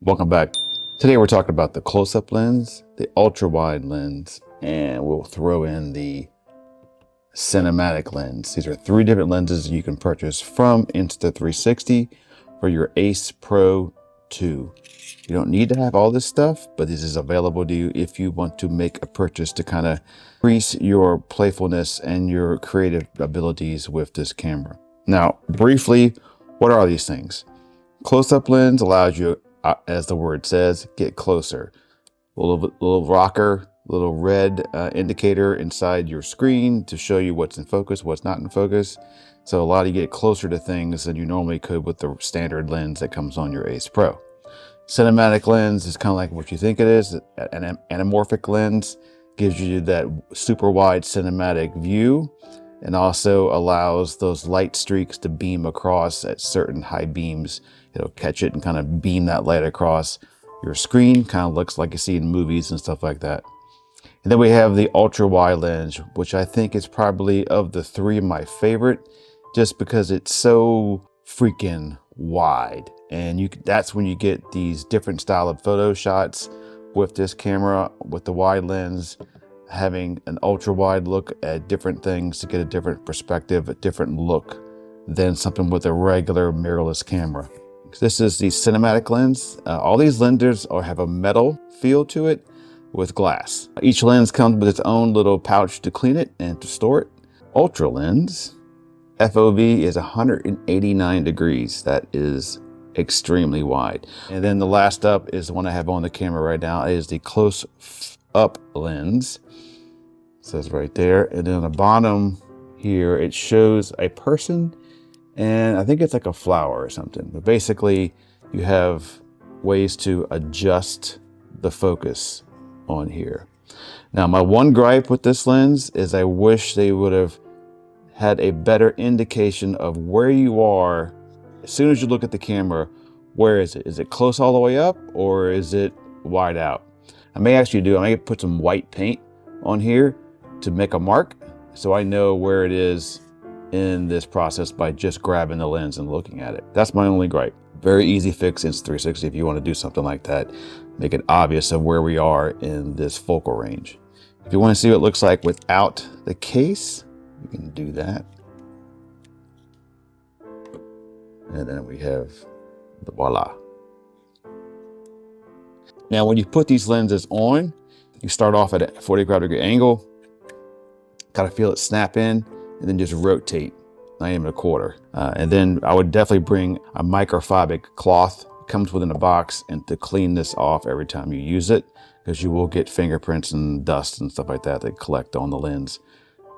Welcome back. Today we're talking about the close-up lens, the ultra-wide lens, and we'll throw in the cinematic lens. These are three different lenses you can purchase from Insta360 for your Ace Pro 2. You don't need to have all this stuff, but this is available to you if you want to make a purchase to kind of increase your playfulness and your creative abilities with this camera. Now, briefly, what are these things? Close-up lens allows you, as the word says, get closer. Little rocker, little red indicator inside your screen to show you what's in focus, what's not in focus. So allow you to get closer to things than you normally could with the standard lens that comes on your Ace Pro. Cinematic lens is kind of like what you think it is. An anamorphic lens gives you that super wide cinematic view and also allows those light streaks to beam across at certain high beams. It'll catch it and kind of beam that light across your screen. Kind of looks like you see in movies and stuff like that. And then we have the ultra wide lens, which I think is probably of the three my favorite, just because it's so freaking wide. And that's when you get these different style of photo shots with this camera, with the wide lens, having an ultra wide look at different things to get a different perspective, a different look than something with a regular mirrorless camera. This is the cinematic lens. All these lenses have a metal feel to it with glass. Each lens comes with its own little pouch to clean it and to store it. Ultra lens, FOV is 189 degrees. That is extremely wide. And then the last up is the one I have on the camera right now. It is the close up lens. It says right there. And then on the bottom here, it shows a person, and I think it's like a flower or something. But basically, you have ways to adjust the focus on here. Now, my one gripe with this lens is I wish they would have had a better indication of where you are. As soon as you look at the camera, where is it? Is it close all the way up or is it wide out? I may put some white paint on here to make a mark so I know where it is in this process by just grabbing the lens and looking at it. That's my only gripe. Very easy fix in Insta360 if you want to do something like that. Make it obvious of where we are in this focal range. If you want to see what it looks like without the case, you can do that. And then we have the voila. Now, when you put these lenses on, you start off at a 45-degree angle, kind of feel it snap in, and then just rotate, not even a quarter. And then I would definitely bring a microfiber cloth. It comes within a box, and to clean this off every time you use it, because you will get fingerprints and dust and stuff like that that collect on the lens.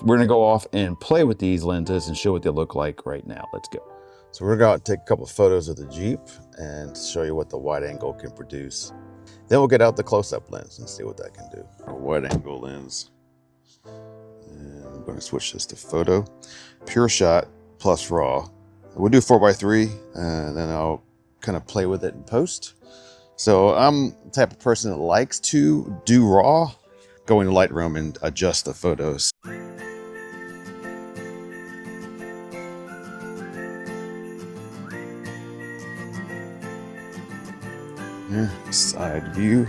We're gonna go off and play with these lenses and show what they look like right now. Let's go. So we're gonna take a couple of photos of the Jeep and show you what the wide angle can produce. Then we'll get out the close-up lens and see what that can do. A wide angle lens. And I'm gonna switch this to photo. Pure shot plus raw. We'll do 4x3 and then I'll kind of play with it in post. So I'm the type of person that likes to do raw, go into Lightroom and adjust the photos. Yeah, side view.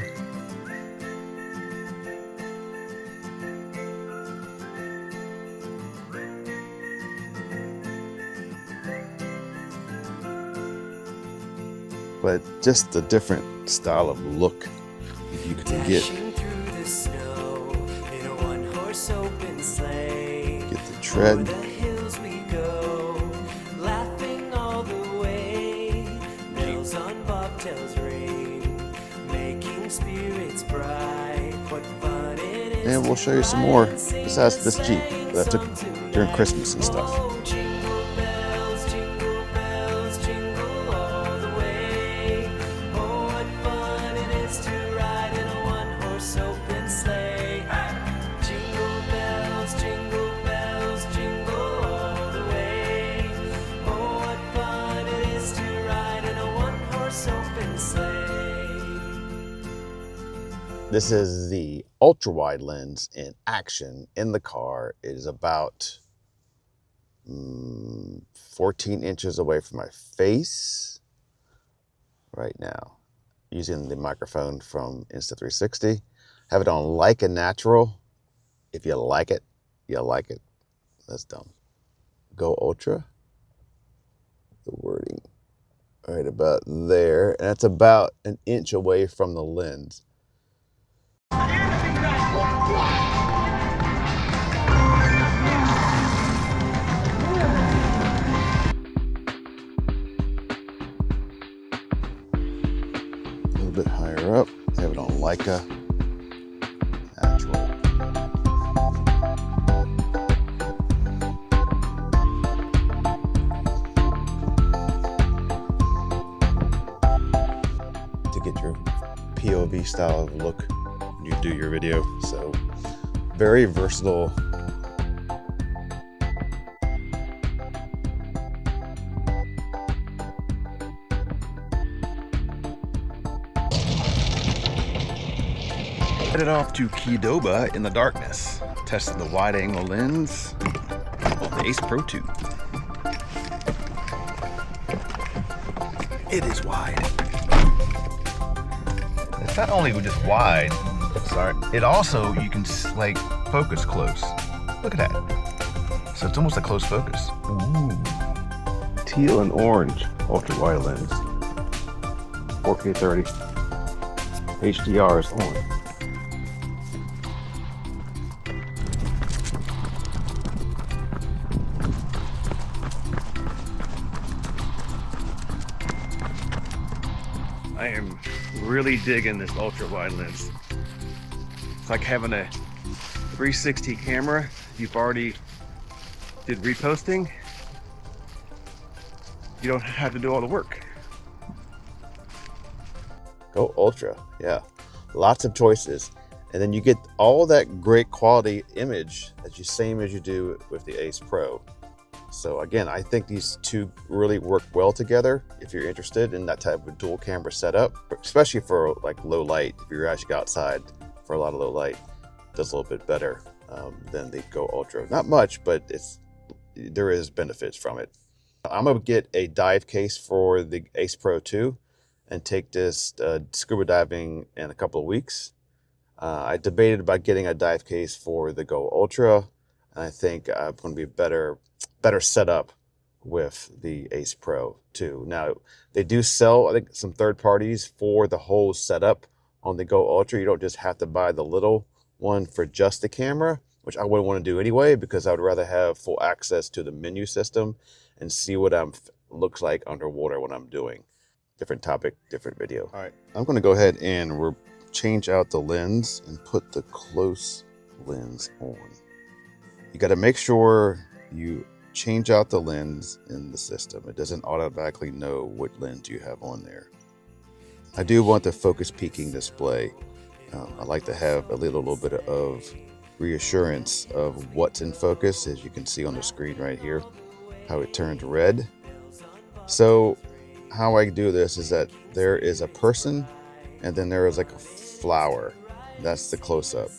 But just a different style of look you can get. Get the tread. And we'll show you some more besides this Jeep that I took during Christmas and stuff. This is the ultra wide lens in action in the car. It is about 14 inches away from my face right now. using the microphone from Insta360. Have it on like a natural. If you like it, you like it. That's dumb. Go Ultra. The wording right about there. And that's about an inch away from the lens. A little bit higher up. I have it on Leica natural. To get your POV style of look when you do your video. So very versatile. Headed off to Qdoba in the darkness, testing the wide angle lens of the Ace Pro 2. It is wide. It's not only just wide, sorry, it also, you can like focus close. Look at that. So it's almost a close focus. Ooh. Teal and orange ultra wide lens. 4K 30. HDR is on. I am really digging this ultra wide lens. It's like having a 360 camera. You've already did reposting. You don't have to do all the work. Go Ultra, yeah. Lots of choices. And then you get all that great quality image that you same as you do with the Ace Pro. So again, I think these two really work well together if you're interested in that type of dual camera setup, especially for like low light. If you're actually outside for a lot of low light, it does a little bit better than the Go Ultra. Not much, but there is benefits from it. I'm gonna get a dive case for the Ace Pro 2 and take this scuba diving in a couple of weeks. I debated about getting a dive case for the Go Ultra, and I think I'm going to be better set up with the Ace Pro 2. Now, they do sell, I think, some third parties for the whole setup on the Go Ultra. You don't just have to buy the little one for just the camera, which I wouldn't want to do anyway, because I would rather have full access to the menu system and see what looks like underwater when I'm doing. Different topic, different video. All right, I'm going to go ahead and change out the lens and put the close lens on. You got to make sure you change out the lens in the system. It doesn't automatically know what lens you have on there. I do want the focus peaking display. I like to have a little bit of reassurance of what's in focus, as you can see on the screen right here, how it turned red. So how I do this is that there is a person and then there is like a flower. That's the close-up.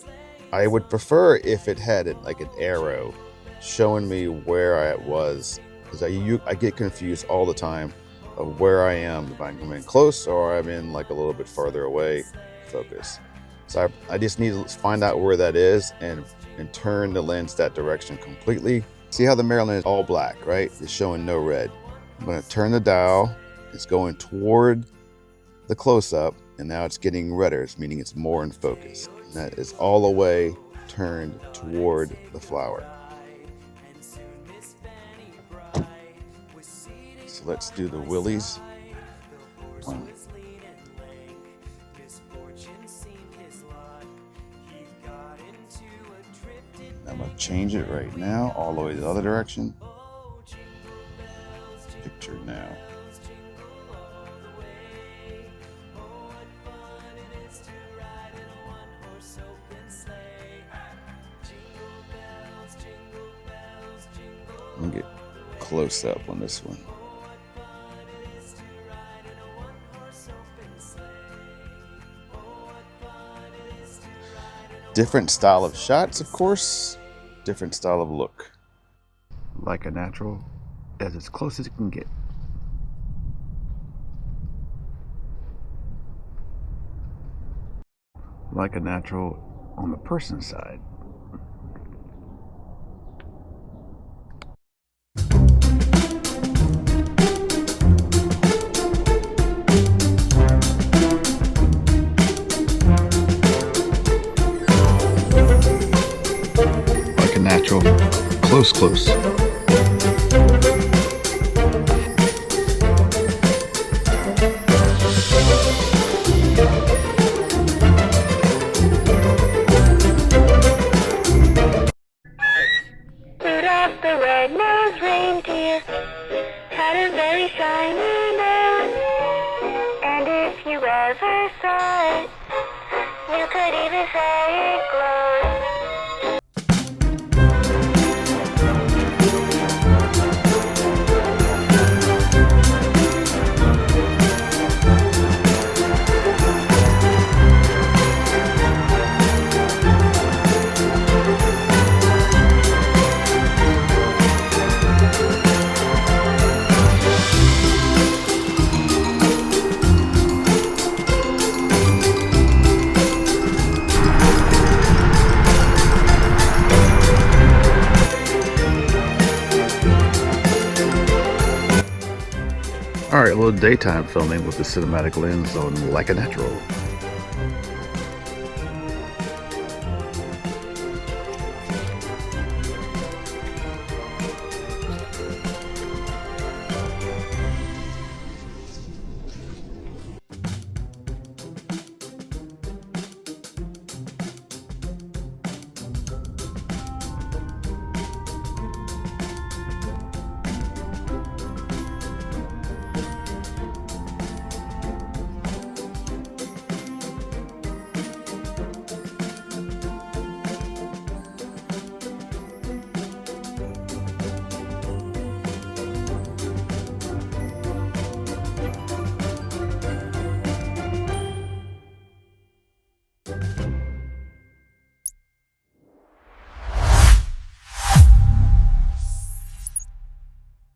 I would prefer if it had like an arrow showing me where I was, because I get confused all the time of where I am, if I'm in close or I'm in like a little bit farther away focus. So I just need to find out where that is and turn the lens that direction completely. See how the Maryland is all black, right? It's showing no red. I'm going to turn the dial. It's going toward the close-up, and now it's getting redder, meaning it's more in focus. And that is all the way turned toward the flower. So let's do the willies. I'm going to change it right now, all the way the other direction. Picture now. I'm going to get close up on this one. Different style of shots, of course. Different style of look. Like a natural, as close as it can get. like a natural on the person side. Like a natural close. Rudolph the red-nosed reindeer had a very shiny nose, and if you ever saw it, you could even say it glowed. All right, a little daytime filming with the cinematic lens on Like a Natural.